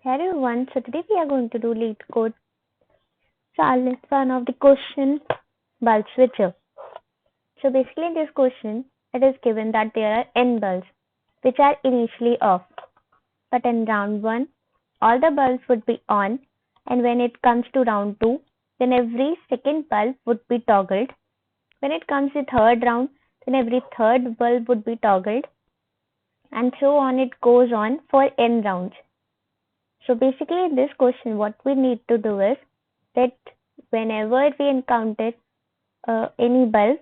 Hello everyone, so today we are going to do lead code. So I'll list one of the question bulb switcher. So basically in this question, it is given that there are n bulbs which are initially off. But in round 1, all the bulbs would be on, and when it comes to round 2, then every second bulb would be toggled. When it comes to third round, then every third bulb would be toggled, and so on it goes on for n rounds. So basically in this question what we need to do is that whenever we encounter any bulb,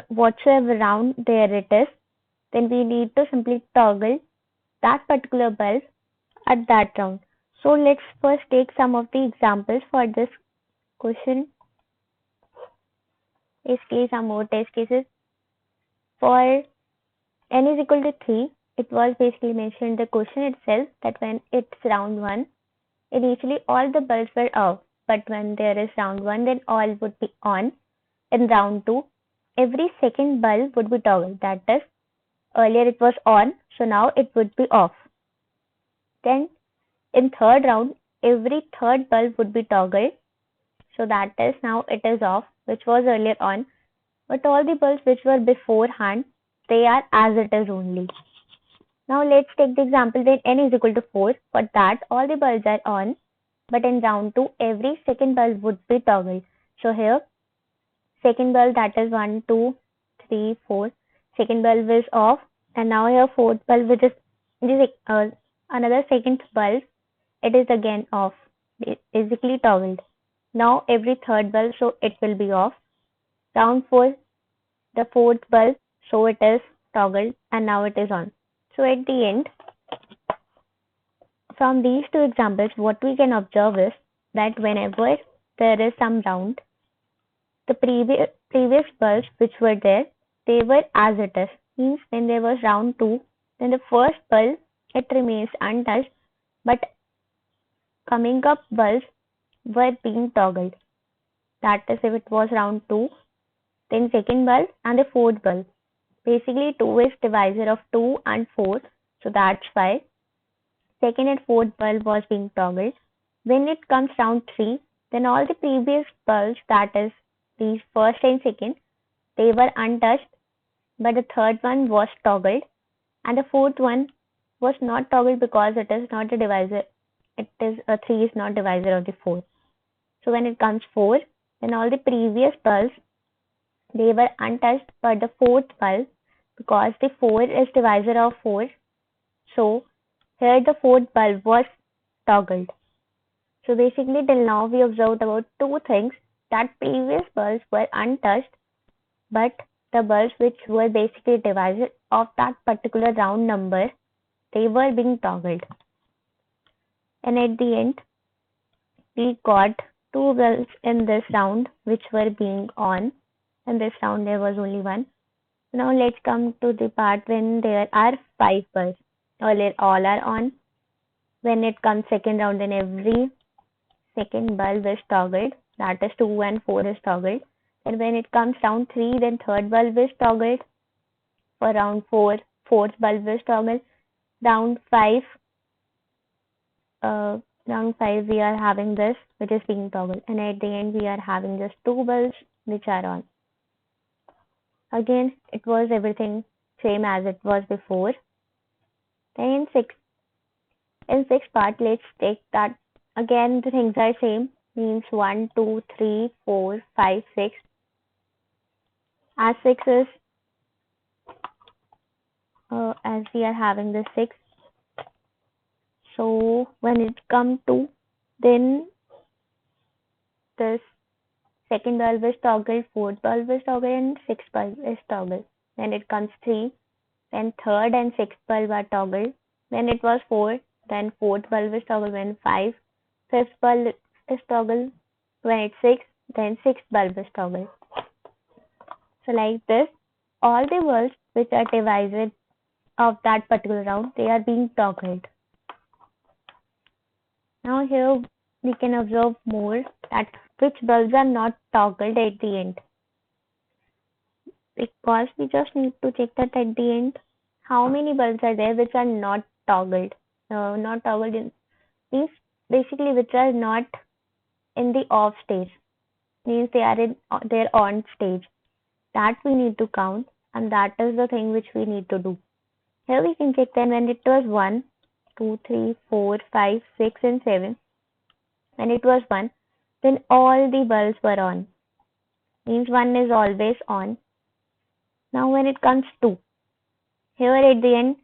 whatsoever round there it is, then we need to simply toggle that particular bulb at that round. So let's first take some of the examples for this question. Basically some more test cases. For n is equal to 3, it was basically mentioned in the question itself that when it's round 1, initially all the bulbs were off, but when there is round 1, then all would be on. In round 2, every second bulb would be toggled. That is, earlier it was on, so now it would be off. Then in third round, every third bulb would be toggled. So that is, now it is off, which was earlier on. But all the bulbs which were beforehand, they are as it is only. Now let's take the example that n is equal to 4. For that, all the bulbs are on, but in round 2, every second bulb would be toggled. So here, second bulb, that is 1, 2, 3, 4. Second bulb is off, and now here fourth bulb, which is another second bulb, it is again off, basically toggled. Now every third bulb, so it will be off. Round 4, the fourth bulb, so it is toggled, and now it is on. So at the end, from these two examples, what we can observe is that whenever there is some round, the previous bulbs which were there, they were as it is. Means when there was round 2, then the first bulb, it remains untouched, but coming up bulbs were being toggled. That is, if it was round 2, then second bulb and the fourth bulb. Basically 2 is divisor of 2 and 4, so that's why second and fourth bulb was being toggled. When it comes round 3, then all the previous bulbs, that is these first and second, they were untouched, but the third one was toggled, and the fourth one was not toggled because it is not a divisor. It is a 3 is not divisor of the 4. So when it comes 4, then all the previous bulbs, they were untouched, but the fourth bulb, because the 4 is divisor of 4, so here the fourth bulb was toggled. So basically till now we observed about two things, that previous bulbs were untouched, but the bulbs which were basically divisor of that particular round number, they were being toggled. And at the end, we got two bulbs in this round which were being on. In this round there was only one. Now let's come to the part when there are 5 bulbs. Earlier all are on. When it comes second round, then every second bulb is toggled. That is 2 and 4 is toggled. And when it comes round 3, then third bulb is toggled. For round 4, fourth bulb is toggled. Round 5, we are having this which is being toggled. And at the end we are having just 2 bulbs which are on. Again, it was everything same as it was before. Then in sixth part, let's take that again the things are same. Means 1, 2, 3, 4, 5, 6. As 6 is, as we are having the 6. So when it comes to, then this second bulb is toggled, fourth bulb is toggled, and sixth bulb is toggled. When it comes 3, then third and sixth bulb are toggled. When it was 4, then fourth bulb is toggled. When 5, fifth bulb is toggled. When it's 6, then sixth bulb is toggled. So like this, all the bulbs which are divisor of that particular round, they are being toggled. Now here we can observe more that which bulbs are not toggled at the end. Because we just need to check that at the end, how many bulbs are there which are not toggled. not toggled in, means basically which are not in the off stage, means they are in their on stage. That we need to count, and that is the thing which we need to do. Here we can check then when it was 1, 2, 3, 4, 5, 6, and 7. When it was 1, then all the bulbs were on. Means 1 is always on. Now when it comes 2, here at the end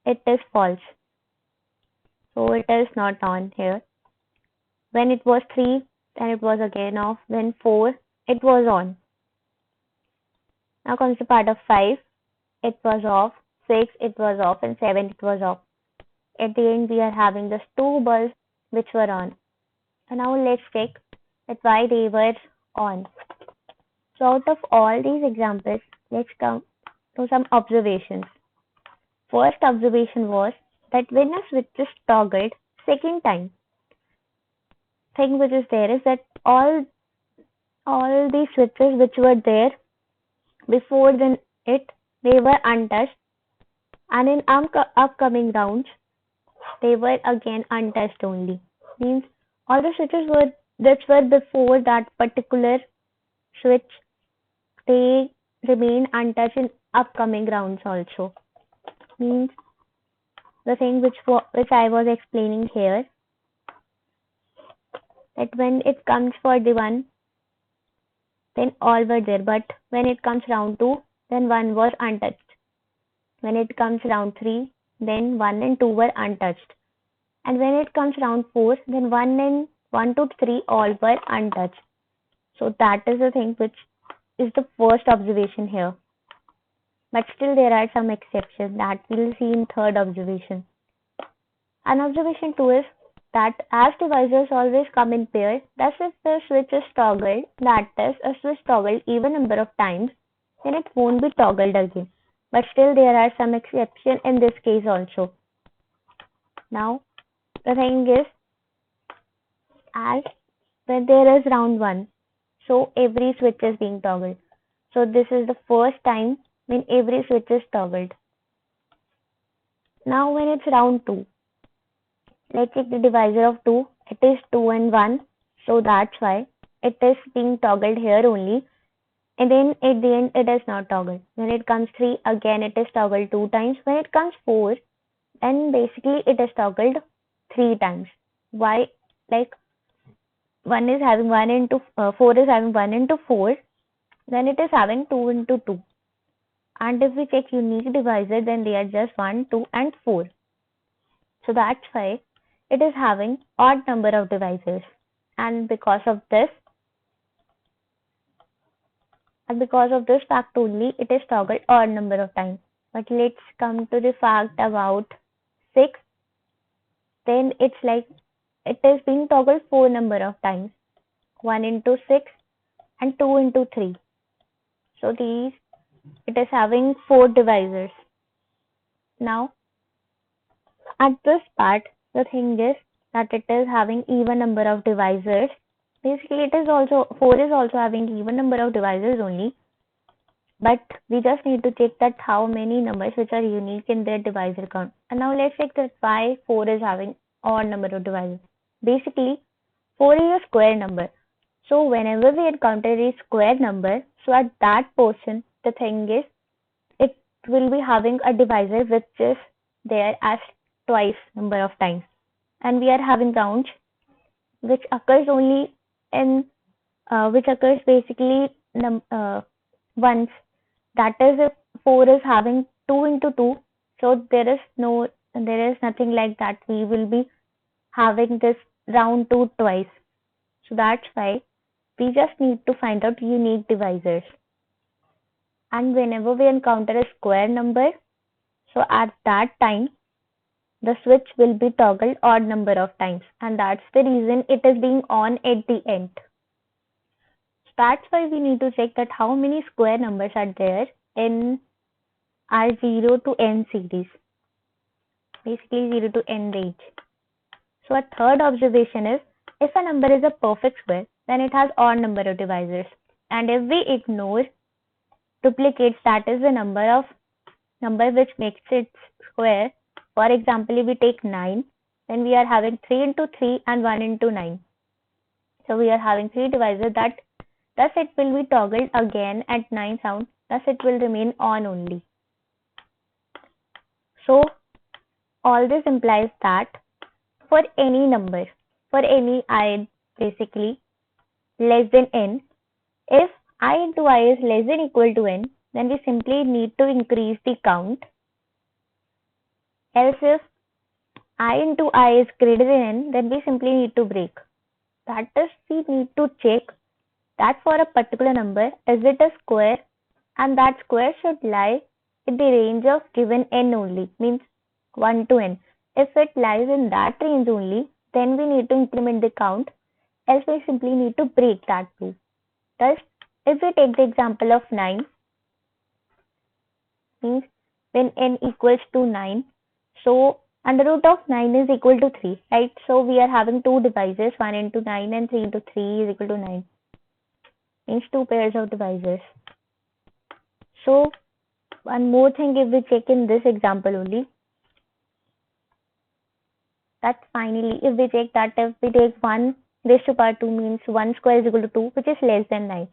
it is false. So it is not on here. When it was 3, then it was again off. When 4, it was on. Now comes the part of 5, it was off. 6, it was off. And 7, it was off. At the end, we are having just 2 bulbs which were on. And now let's check that why they were on. So out of all these examples, let's come to some observations. First observation was that when a switch is toggled second time, thing which is there is that all the switches which were there before then they were untouched, and in upcoming rounds they were again untouched only. Means all the switches that were before that particular switch, they remain untouched in upcoming rounds also. Means the thing which I was explaining here, that when it comes for the 1, then all were there, but when it comes round 2, then 1 was untouched. When it comes round 3, then 1 and 2 were untouched. And when it comes round 4, then 1 to 3 all were untouched. So that is the thing which is the first observation here. But still there are some exceptions that we'll see in third observation. And observation 2 is that as divisors always come in pairs, thus if the switch is toggled, that is a switch toggled even number of times, then it won't be toggled again. But still there are some exceptions in this case also. Now the thing is, as when there is round 1, so every switch is being toggled. So this is the first time when every switch is toggled. Now when it's round 2, let's take the divisor of 2. It is 2 and 1. So that's why it is being toggled here only. And then at the end it is not toggled. When it comes 3, again it is toggled 2 times. When it comes 4, then basically it is toggled 3 times. Why? Like 1 is having 1 into 4 is having 1 into 4. Then it is having 2 into 2. And if we check unique divisor, then they are just 1, 2 and 4. So that's why it is having odd number of divisors. And because of this fact only, it is toggled odd number of times. But let's come to the fact about 6. Then it's like it is being toggled 4 number of times. 1 into 6 and 2 into 3. So it is having 4 divisors. Now at this part, the thing is that it is having even number of divisors. Basically, 4 is also having even number of divisors only. But we just need to check that how many numbers which are unique in their divisor count. And now let's check that why 4 is having odd number of divisors. Basically, 4 is a square number. So whenever we encounter a square number, so at that portion, the thing is, it will be having a divisor which is there as twice number of times. And we are having rounds which occurs only in which occurs basically once. That is if 4 is having 2 into 2. So there is nothing like that. We will be having this round 2 twice. So that's why we just need to find out unique divisors. And whenever we encounter a square number, so at that time, the switch will be toggled odd number of times. And that's the reason it is being on at the end. So that's why we need to check that how many square numbers are there in our 0 to n series. Basically 0 to n range. So a third observation is, if a number is a perfect square, then it has odd number of divisors. And if we ignore duplicates, that is the number which makes it square. For example, if we take 9, then we are having 3 into 3 and 1 into 9. So we are having 3 divisors that thus it will be toggled again at 9 sound, thus it will remain on only. So all this implies that for any number, for any I basically less than n, if I into I is less than equal to n, then we simply need to increase the count. Else if I into I is greater than n, then we simply need to break. That is, we need to check that for a particular number, is it a square, and that square should lie in the range of given n only, means 1 to n. If it lies in that range only, then we need to increment the count, else we simply need to break that too. Thus, if we take the example of 9, means when n equals to 9, so under root of 9 is equal to 3, right? So we are having two divisors, 1 into 9 and 3 into 3 is equal to 9. Means two pairs of divisors. So one more thing, if we check in this example only, that finally if we check that if we take 1 raised to power 2 means 1 square is equal to 2, which is less than 9.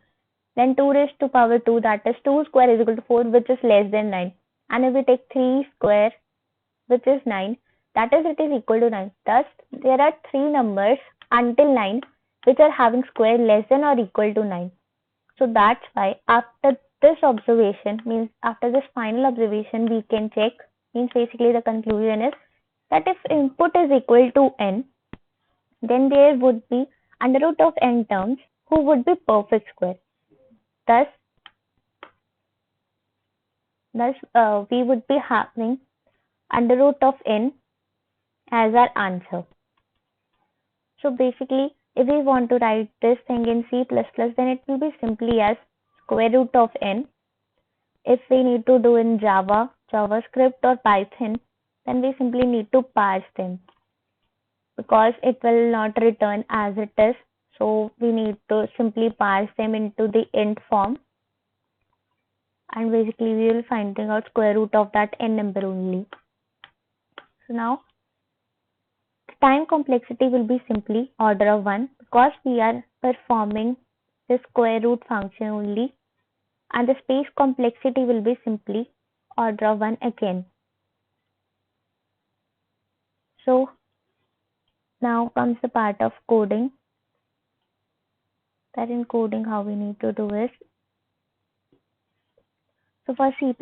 Then 2 raised to power 2, that is 2 square is equal to 4, which is less than 9. And if we take 3 square, which is 9, that is it is equal to 9. Thus there are three numbers until 9 which are having square less than or equal to 9. So that's why after this observation, means after this final observation, we can check, means basically the conclusion is that if input is equal to n, then there would be under root of n terms who would be perfect square. Thus we would be having under root of n as our answer. So basically, if we want to write this thing in C++, then it will be simply as square root of n. If we need to do in Java, JavaScript or Python, then we simply need to parse them because it will not return as it is. So we need to simply parse them into the int form, and basically we will finding out square root of that n number only. So now time complexity will be simply order of 1 because we are performing the square root function only, and the space complexity will be simply order of 1 again. So now comes the part of coding. That in coding how we need to do is, so for C++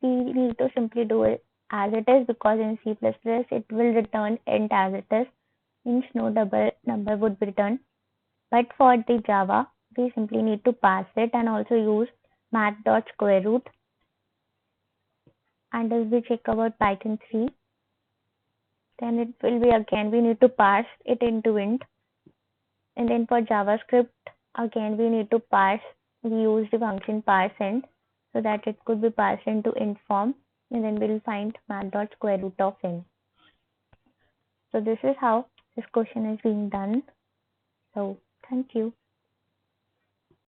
we need to simply do it as it is because in C++ it will return int as it is, means no double number would be returned. But for the Java we simply need to pass it and also use math.square-root. And if we check about Python 3, then it will be again we need to parse it into int. And then for JavaScript again we need to parse, we use the function parseInt so that it could be parsed into int form, and then we'll find math.square-root of n. So this is how this question is being done. So thank you.